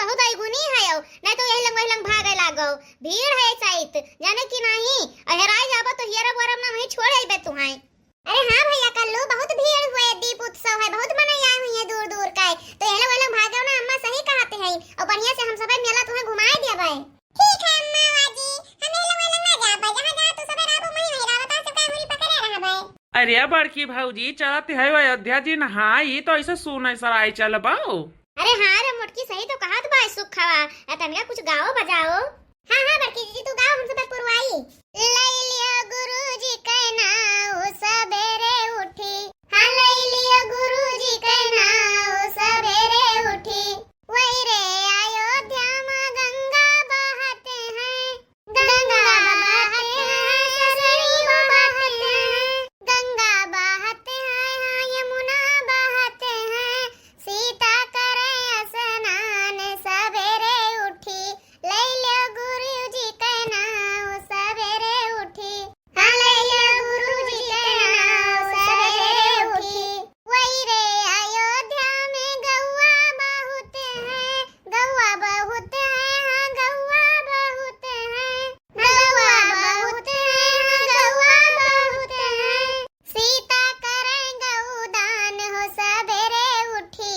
बहुत आईगुनी है नहीं तो यही लंग वही लंग भागे लागो। भीड़ है साइट जाने की नहीं अहराई जाबो तो हियर वरम ना वही छोड़ आइबे तुहाई। अरे हां भैया कल्लू बहुत भीड़ हुए दीप उत्सव है बहुत मनाई आई हुई है दूर दूर का तो यही लंग भागो ना अम्मा सही कहते हैं और बढ़िया से हम सब मेला तुम्हें घुमाए देबे। ठीक है अम्मा बाजी हम यही लंग ना जाबे जहां जहां तू सब रहबो वहीं रही रहबो सब का हुरी पकड़े रहबे। अरे बड़की भौजी चलत है अयोध्या जी नहाई तो ऐसे सुन सराय चलबाओ। अरे हाँ रे मोटकी सही तो कहा तो भाई सुख खावा तनिया कुछ गाओ बजाओ। हाँ हाँ बड़की जी तू गाओ हम सब पुरवाई। ले लियो गुरुजी के नाव सबेरे उठी हाँ ले लियो गुरुजी के नाव सबेरे उठी वही रे अयोध्या में गंगा बहते हैं गंगा बहते हैं सरयू बहते हैं गंगा बहते हैं यमुना बहते हैं सीता करे स्नान सवेरे उठी ले लियो गुरुजी के नाव सवेरे उठी हाँ ले लियो गुरुजी के नाव सवेरे उठी वही रे अयोध्या में गौवा बहुत है गौवा बहुत है हाँ गौवा बहुत है गौवा बहुत है गौवा बहुत है सीता करे गौदान हो सवेरे उठी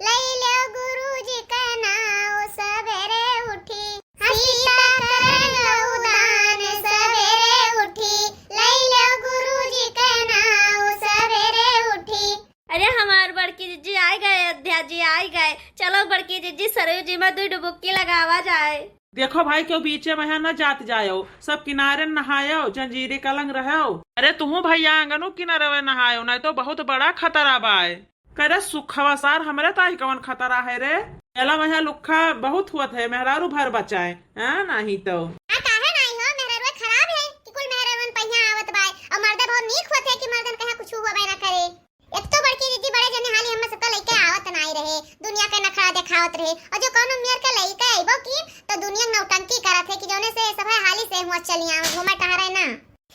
ले लियो गुरुजी के नाव सवेरे उठी सीता करे गौदान सवेरे उठी ले लियो गुरुजी के नाव सवेरे उठी। अरे हमार बड़की जीजी आ गए अयोध्या जी आ गए। चलो बड़की जीजी सरयू जी में 2 डुबकी लगावा जाए। देखो भाई क्यों बीचे में न जात जायो सब किनारे नहायो जंजीरी कलंग रहो। अरे तुम भैया आंगनों किनारे में नहायो नहीं तो बहुत बड़ा खतरा बाय। करे सुखवा सार हमरे ताही कवन खतरा है रे एला वहाँ लुखा बहुत हुआ है मेहरारू भर बचाए है नहीं तो आ काहे नहीं हो मेहरवा खराब है कि कुल मेहरवन पहिया आवत बाय और मर्द बहुत नीक होत है कि मर्दन कहा कुछ हुआ बाय ना करे। एक तो बड़की दीदी बड़े जने हाली हम सब लइके आवत नहीं रहे दुनिया के नखरा दिखावत रहे और जो कोनो मेयर के लइके आइबो की तो दुनिया नौटंकी करत है कि जोने से सब हाली से हुआ चलिया घूमे टहरे ना।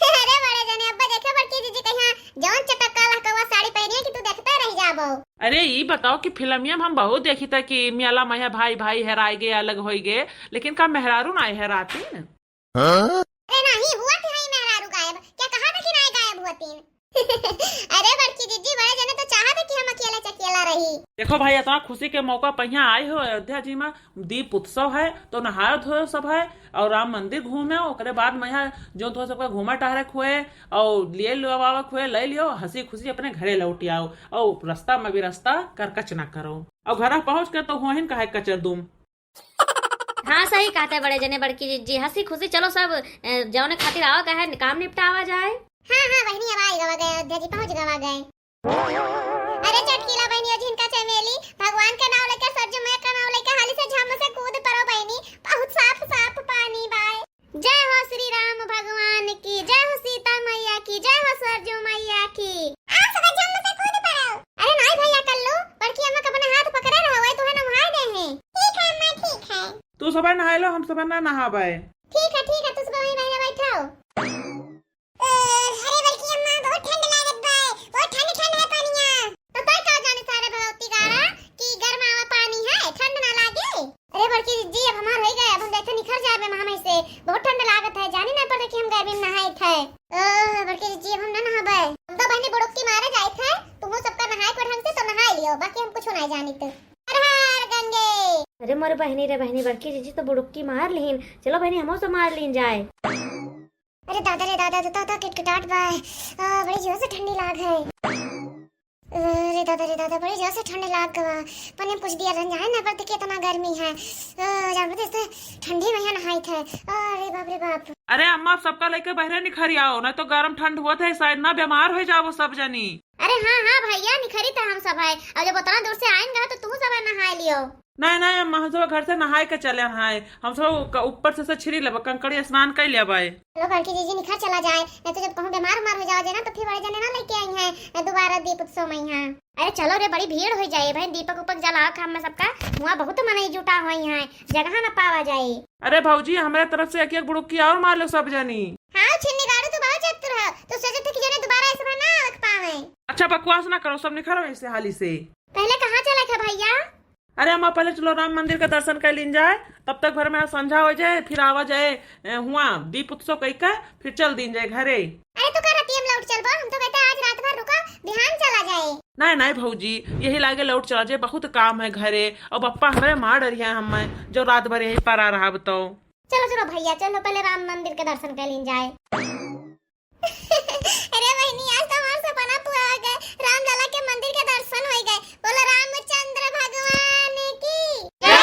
अरे बड़े जने अब्बा देखे बड़की दीदी कहां जौन चटक काला कवा साड़ी पहनी है कि तू देखता रह जाबो। अरे ये बताओ कि फिल्मिया में हम बहुत देखी था कि मियाला मैया भाई भाई हेराए गए अलग हो गए लेकिन का मेहरारू ना हेराती न। अरे नहीं हुआ थी नहीं मेहरारू गायब क्या कहा था कि नहीं गायब हुआ थी। अरे बड़की दीदी बड़े जने तो चाहते कि हम अकेले चकेला रही। देखो भाई इतना खुशी के मौका पर यहाँ आए हो अयोध्या जी में दीप उत्सव है तो नहायो धोयो सब है और राम मंदिर घूमे ओकरे बाद में यहाँ जो तो सबका घूमा टहरे खुए और लिए लो खुए ले लियो हंसी खुशी अपने घरे लौट आओ और रास्ता में भी रास्ता करकच ना करो और घर पहुँच कर तो होहिन कहे कचर दूम। हाँ सही कहते बड़े जने बड़की जीजी हंसी खुशी चलो सब जौने खातिर आओ कहे काम निपटावा जाए। हाँ हाँ बहनी अब आई गवा गए अयोध्या जी पहुंच गवा गए। अरे चटकीला बहनी जिनका चमेली भगवान का नाम लेकर सरजू मैं का नाम लेकर हाली से झम से कूद पड़ो बहनी बहुत साफ साफ पानी बाय। जय हो श्री राम भगवान की जय हो सीता मैया की जय हो सरजू मैया की। आप सब झम से कूद पड़ो। अरे नहीं भैया कल्लू बड़की अम्मा का अपना हाथ पकड़े रहो है तुम्हें नहाए दे हैं। ठीक है अम्मा ठीक है तू सब नहा लो हम सब ना नहावे। ठीक है तू सब वहीं बैठो। अरे बल्कि अम्मा बहुत ठंड लागत बा बहुत ठंड है पानिया तो तोय का जाने सारे भगवती गारा कि गरमावा पानी है ठंड ना लागे। अरे बल्कि जी अब हमार हो गए अब हम देखते निखर जाबे महामई से बहुत ठंड लागत है जाने ना पड़े कि हम गर्मी में नहाए थे। बल्कि जी अब हम ना नहाबे हम तो बहनी बुड़ुकी मारे जाए थे तुम सबका नहाए को ढंग से तो नहा लियो बाकी हम कुछ नहीं जानी तो। हर हर गंगे। अरे मोरे बहनी रे बहनी बड़की जीजी तो बुड़ुक्की मार लीन चलो बहनी हमो से मार लीन जाए। अरे दादा तो किटकिटाट बा बड़ी जोर से ठंडी लाग है। अरे दादा बड़ी जोर से ठंडी लाग गवा पने पूछ दिया रन जाए ना पर कितना गर्मी है जान बते ठंडी में नहाई थे। अरे बाप रे बाप। अरे अम्मा सबका लेके बहरे निखरी आओ नहीं तो गर्म ठंड हुआ था शायद ना बीमार हो जाओ सब जनी। अरे हाँ भैया निखरी था हम सब है और जब उतना दूर से आएंगे तो तू सब नहा लियो। नहीं अम्मा हम सब घर से नहाए के चले नहाए हम सब ऊपर से छिड़ी लेबा कंकड़ी स्नान कर लेबा। चलो बल्कि जीजी निखर चला जाए नहीं तो जब कहूँ बीमार हो जाओगे ना तो फिर बड़े जने ना लेके आई हैं दोबारा दीप उत्सव में यहाँ। अरे चलो रे बड़ी भीड़ हो जाए भाई दीपक उपक जलाओ काम में सबका वहाँ बहुत मनाई जुटा हुई है जगह न पावा जाए। अरे भाऊजी हमारे तरफ से एक बुड़ुक्की और मार लो सब जनी। हाँ छिन्नी गाड़ू तो बहुत चतुर है तो सोचे थे कि जने दोबारा ऐसा ना रख पावे। अच्छा बकवास ना करो सब निखरो ऐसे हाली से। पहले कहाँ चला था भैया। अरे अम्मा पहले चलो राम मंदिर का दर्शन कर लीन जाए, तब तक घर में संझा हो जाए, फिर आवा जाए हुआ दीप उत्सव कही का, फिर चल दिन जाए घरे। अरे तू कह रही हम लौट चल हम तो कहते आज रात भर रुका बिहान चला जाए। नहीं नहीं भौजी, यही लागे लौट चला जाए, बहुत काम है घरे, और पप्पा हमारे मार डरिया हम जो रात भर यही पर आ रहा बताओ। चलो चलो भैया चलो पहले राम मंदिर के दर्शन कर लीन जाए। अरे बहनी आज तो हमारा सपना पूरा हो गया, राम लला के मंदिर के दर्शन हो गए। बोलो रामचंद्र भगवान की जय।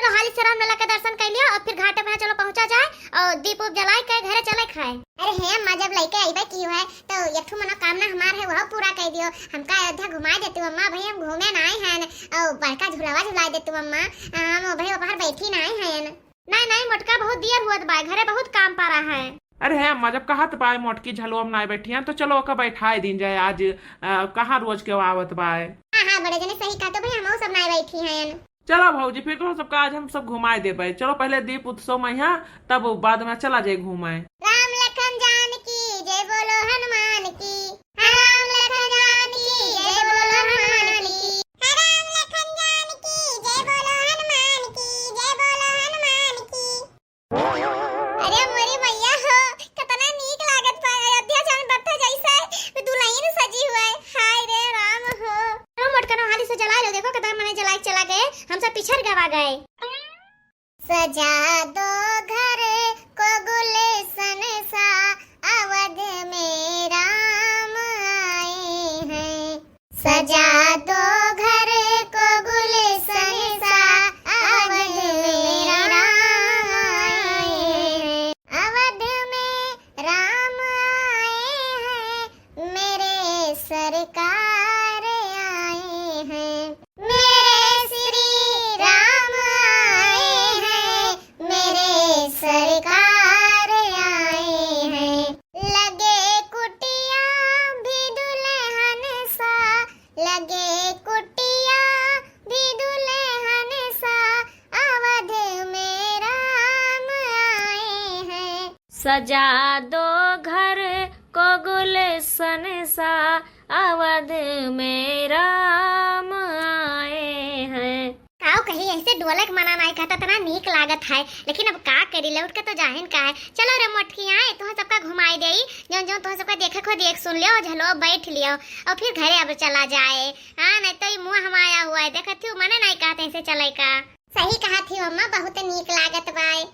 चलो हाली से राम लला के दर्शन कर लियो और फिर घाट पे चलो पहुंचा जाए और दीप उप जलाए के घरे चले खाए। अरे हे अम्मा जब लइके आइबे की है तो यथु मनोकामना हमार है वह पूरा कर दियो, हमका अयोध्या घुमा देतु अम्मा, भाई हम घूमे ना आए हैं और बड़का झुलावा झुला देतु अम्मा, हम भाई बाहर बैठी ना आए हैं। नहीं नहीं मोटका बहुत देर हुआ बा, घरे बहुत काम पा रहा है। अरे है अम्मा जब कहा पाए मोटकी झलुआ में ना बैठी हैं तो चलो ओका बैठाए दिन जाए आज, कहाँ रोज के आवत बाय। हाँ हाँ बड़े जने सही कहा, तो भाई हम सब ना बैठी हैं। चलो भौजी फिर तो सबका आज हम सब घुमाए देबे, चलो पहले दीप उत्सव में यहाँ, तब बाद में चला जाए घूमाए। राम लखन जानकी जय बोलो हनुमान की, राम लखन जानकी जय बोलो हनुमान की, राम लखन जानकी जय बोलो हनुमान की, जय बोलो हनुमान की। अरे मोरी मैया हो कितना नीक लागत बा, अयोध्या जान बैठा जैसे दुल्हन सजी हुआ है। हाय रे राम हो। रो मोटकनो हाली से जला लो, देखो कितना मने जला के चला गए, हम सब पिछड़ गवा गए। सजा दो घर को गुलशन सा, अवध में राम आए हैं। सजा दो घर को गुलशन सा, अवध में राम आए हैं। अवध में राम आए हैं, मेरे सरकार आए हैं। मेरे श्री राम आए हैं, मेरे सरकार आए हैं। लगे कुटिया भी दुल्हन सा, लगे कुटिया भी दुल्हन सा, अवध में राम आए हैं। सजा दो घर को गुलशन सा, अवध में राम आए हैं। काओ कही ऐसे ढोलक मना नहीं खाता तना नीक लागत है, लेकिन अब का करी लौट के तो जाहिन का है। चलो रे मोटकी आए तो सबका घुमाई देई, जो जो तो सबका देखे खो देख सुन लियो, झलो बैठ लियो और फिर घरे अब चला जाए। हां नहीं तो ये मुंह हमाया हुआ है, देखत थी मने नहीं कहते ऐसे चले का। सही कहा थी अम्मा, बहुत नीक लागत बाय।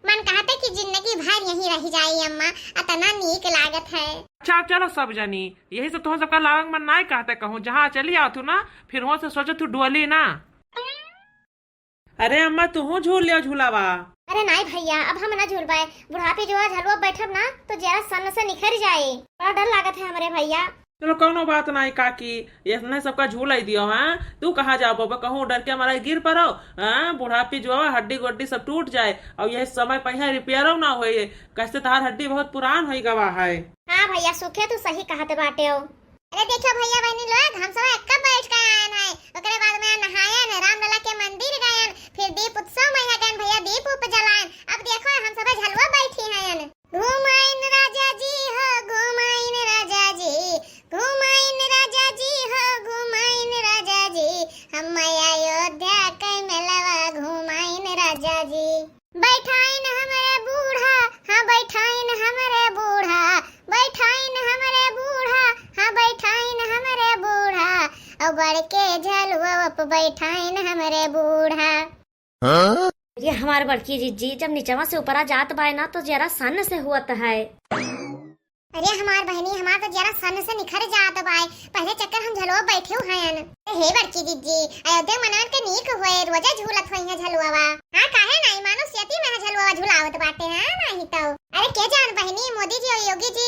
मन कहते कि जिंदगी भर यहीं रह जाए अम्मा, इतना नीक लागत है। अच्छा चलो सब जनी, यही से तुम सबका लावंग मन नहीं कहते कहूँ, जहाँ चली आओ तू ना, फिर वहाँ से सोचो तू डुअली ना। अरे अम्मा तू झूल लियो झूलावा। अरे नहीं भैया अब हम ना झूल पाए, बुढ़ापे जो है झलुआ बैठब ना तो जरा सन से निखर जाए, बड़ा डर लागत है हमारे भैया। चलो कोनो बात नहीं काकी, ये नहीं सबका झूला ही दियो। हाँ तू कहाँ जाओ बाबा, कहूँ डर के हमारा गिर पड़ो। हाँ बुढ़ापी जो है हड्डी गोड्डी सब टूट जाए, और यह समय पहिया रिपेयरो ना हो, कैसे तार हड्डी बहुत पुरान हो गवा है। हाँ भैया सुखे तू सही कहते बाटे हो। अरे देखो भैया बहनी लोग हम सब एक बैठ के आए हैं, ओकरे बाद में नहायन, राम लला के मंदिर गए, फिर दीप उत्सव में गए भैया, दीप उप जलाएं। अब देखो हम सब झलुआ बैठी हैं। घुमाइन राजा जी हो घुमाइन राजा जी, घुमाइन राजा जी हो घुमाइन राजा जी, हम अयोध्या के मेलवा घुमाइन राजा जी। बैठाइन हमारे बूढ़ा, हाँ बैठाइन हमारे बूढ़ा, बैठाइन हमारे बूढ़ा, हाँ बैठाइन हमारे बूढ़ा, और बढ़ के झलुआ पे बैठाइन हमारे बूढ़ा। ये हमारे बड़की जीजी जब नीचवा से ऊपरा जात बाय ना तो जरा सन से हुआ है। अरे हमार बहनी हमार तो जरा सन से निखर जात बाय, पहले चक्कर हम झलुआ बैठे हुए हैं। हे बड़की जीजी अयोध्या मनन के नीक होए, रोजा झूलत होई है झलुआवा। हां काहे नहीं मानो सेती में झलुआवा झुलावत बाटे। हां नहीं तो अरे के जान बहनी मोदी जी और योगी जी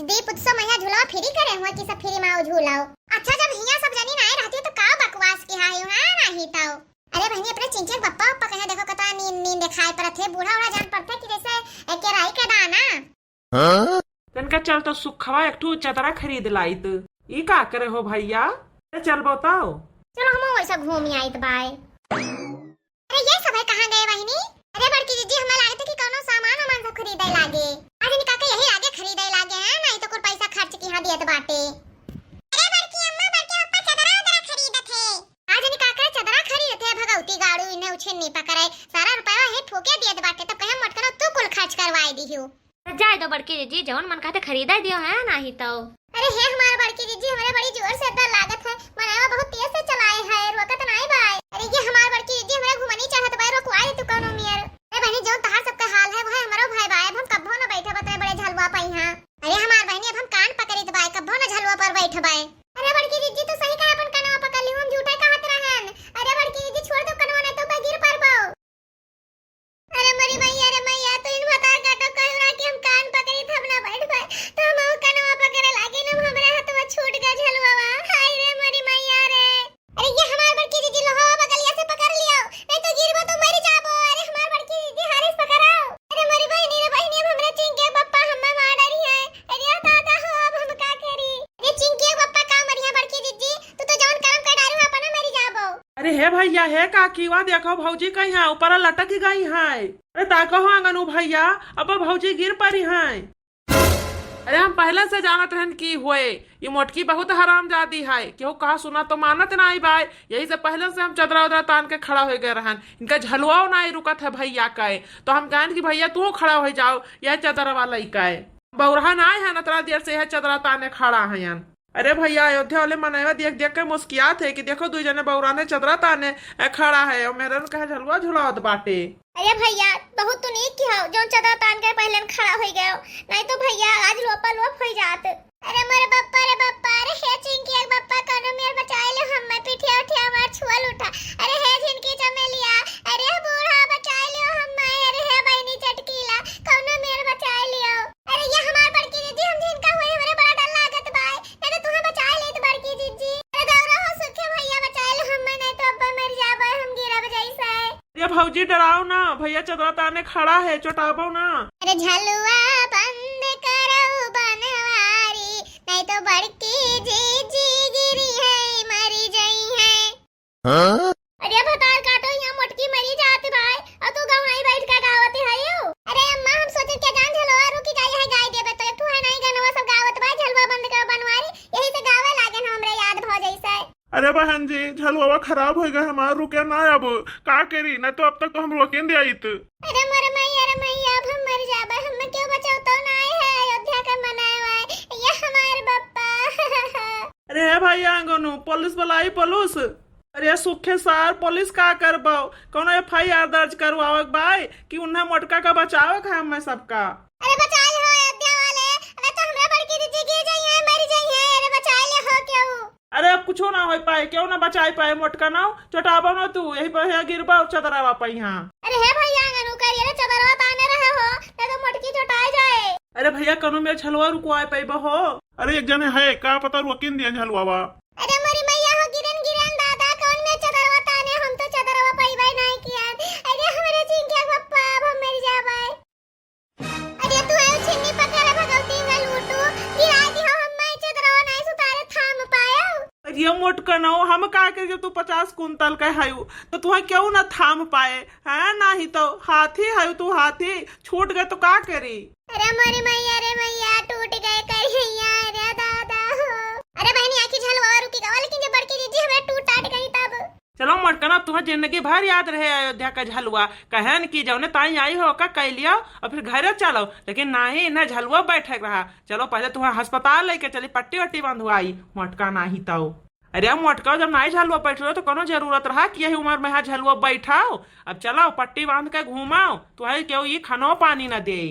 दीप उत्सव में झुलावा फ्री करे हुए कि सब फ्री में झूलाओ। अच्छा जब हिया सब जनी नहीं रहती तो का बकवास की हाय। हां नहीं तो अरे बहनी अपने चिंचन पप्पा पप्पा कहे देखो कता नींद नींद दिखाई पड़त है, बूढ़ा बूढ़ा जान पड़ता कि जैसे केराई के दाना। तनका चल तो सुखवा एक ठू चदरा खरीद लाइत, ई का करे हो भैया, चल बताओ। चलो हम वैसा घूम आइत बाय। अरे ये सब है कहाँ गए बहनी? अरे बड़की दीदी हमें लागे थे कि कोनो सामान वामान सब खरीदे लागे। आज इनका के यही आगे खरीदे लागे हैं, नहीं तो कुछ पैसा खर्च की हां दियत बाटे। अरे बड़की अम्मा बड़के पप्पा चदरा उदरा खरीदत है। आज इनका के चदरा खरीदत भगवती गाड़ू इन्हें उछे नहीं पकड़ाए सारा रुपया हे ठोके दिए बाटे तो कहे मत करो तू कुल खर्च करवाई दियो। तो जाए दो बड़की जीजी जौन मन खाते खरीदा दियो है नहीं तो। अरे हे हमारे बड़की जीजी हमारे बड़ी जोर से डर लागत है मनावा बहुत तेज से चलाए है रोकत नहीं भाई। अरे ये हमारे बड़की जीजी हमारे घुमनी चाहत भाई रोकवाई तू कोनो मियर। अरे बहनी जो तहार सबका हाल है वो है हमारो भाई भाई हम कब्बो ना बैठे बतरे बड़े झलवा पाई हां। अरे हमार बहनी अब हम कान पकड़ी दबाए कब्बो ना झलवा पर बैठे बाए। अरे बड़की जीजी तो सही कहा अपन कनवा पकड़ ली हम झूठा कहत रहन। अरे बड़की जीजी छोड़ दो कनवा नहीं तो मैं गिर पड़बो। अरे मरी मैया तो इन भतार काटो कहरा कि हम कान पकड़ी थब ना बैठ पाए तो हम कनवा पकड़े लागे ना हमरा हाथवा छूट गया झलवावा। हाय रे मरी मैया रे। अरे ये हमार बड़की दीदी लो बगलिया से पकड़ लियो नहीं तो गिरबो तो मर जाबो। अरे हमार बड़की दीदी हारिस पकड़ाओ। अरे मरी बहनी रे बहनी हमरा चिंके पप्पा हम्मा मार डरी है। अरे दादा हो अब हम का करी। अरे चिंके पप्पा का मरिया बड़की दीदी तू तो जौन करम कर डारू अपन मरी जाबो। अरे हे भैया हे काकीवा देखो भौजी कहीं है ऊपर लटक गई है। अरे ताको हो आंगनू भैया अब भौजी गिर पड़ी है। अरे हम पहले से जानत रहन की हुए ये मोटकी बहुत हरामजादी है केहू कहा सुना तो मानत नहीं भाई। यही से पहले से हम चदरा उदरा तान के खड़ा हो गए रहन इनका झलुआओ नहीं रुकत है भैया का तो हम कहन कि भैया तू खड़ा हो जाओ यह चदरा वाला ही का बौरहा ना है न तरा देर से यह चदरा ताने खड़ा है। अरे भैया अयोध्या वाले मनैवा देख देख के मुस्कियात है कि देखो दू जने बौराने चदरा ताने खड़ा है और मेरे कहे झलुआ झुलावत बाटे। अरे भैया बहुत तो नीक की हो जो चदरा तान के पहले खड़ा हो गए नहीं तो भैया आज लोपा लोप हो जात। अरे मेरे बप्पा अरे हे चिंकी एक बप्पा कनो मेरे बचाए ले हम मैं पिठिया उठिया मार छुअल उठा। अरे हे झिनकी चमेलिया अरे बूढ़ा बचाए लियो हम मैं। अरे हे बहनी चटकीला कनो मेरे बचाए लियो। अरे ये हमार बड़की दीदी हम झिनका हुए हमारे बड़ा डर लागत बाय नहीं तो तुम्हें बचाए ले तो बड़की दीदी। अरे दौरा हो सुखे भैया बचाए ले हम मैं नहीं तो अब्बा मर जाबे हम गिरा बजाइसा है। ये भौजी डराओ ना भैया चदरा ताने खड़ा है चोटाबो ना। अरे झलुआ बंद करो बनवारी नहीं तो बड़की जीजी गिरी है मरी गई है। अरे भतार काटो यहाँ मोटकी मरी जाती भाई और तू गाँव नहीं बैठ कर गावत है यो। अरे अम्मा हम सोचे क्या जान झलुआ रुकी गाय है गाय देबे तो तू है नहीं गनवा सब गावत भाई झलुआ बंद करो बनवारी यही से गावे लागे ना हमरे याद भ जैसा है। अरे बहन जी झलुआ खराब हो गया हमारा रुके ना अब का करी न तो अब तक तो हम रोके दे आई तो। अरे मैया अब हम मर जाबे हम क्यों बचाओ तो ना है अयोध्या का मनाए हुआ ये हमारे बप्पा। अरे हे भैया आंगनू पुलिस बुलाई पुलिस। अरे सुखे सार पुलिस का करबो कोनो FIR दर्ज करवाओ भाई कि उन्हें मोटका का बचाओ है हमें सबका। अरे बचा ले हो अयोध्या वाले अरे तो हमरा बड़की दीदी गिर जाई है मर जाई है। अरे बचा ले हो क्यों। अरे अब कुछ ना हो पाए क्यों ना बचाई पाए मोटका ना चोटाबो ना तू यही पर गिरबा चदरा पाई यहाँ। अरे हे भैया आंगनू करिए चदरवा ताने रहे हो नहीं तो मोटकी चोटाए जाए। अरे भैया कनो मेरे झलुआ रुकवाए पाइबो हो। अरे एक जने है का पता रोकिन दिया झलुआ। अरे मरी मैया हो गिरन दादा कौन में चदरवा ताने हम तो चदरवा पाइबे नहीं किया। अरे हमारे चिंकिया पप्पा अब हम मर जाबे। अरे तू आयो छिन्नी पकड़ भगवती गल उठू गिरा दी हो हम मैं चदरवा नहीं सुतारे थाम पायो। ये मोटका ना हम का कर तू 50 कुंतल का है तो तुम्हें क्यों ना थाम पाए है नहीं तो हाथी है तू हाथी छूट गए तो का करी। अरे मरी मैया टूट गए कहिया रे दादा हो। अरे बहनी आखी झलवा रुकी गवा लेकिन जब बड़की दीदी हमें टूट टाट गई तब। चलो मोटकना तुम्हें जिंदगी भर याद रहे अयोध्या का झलुआ कहन की जौने ताई आई हो का कह लियो और फिर घरे चलो लेकिन नहीं इन्हें झलुआ बैठे रहा। चलो पहले तुम्हें अस्पताल लेके चली पट्टी वट्टी बंधवाई मोटका नहीं तो। अरे मोटका जब नहीं झलुआ बैठ रहे तो कोनो जरूरत रहा कि यही उम्र में झलुआ बैठाओ। अब चलो पट्टी बांध के घुमाओ तुम्हें क्यों ये खानो पानी न दे।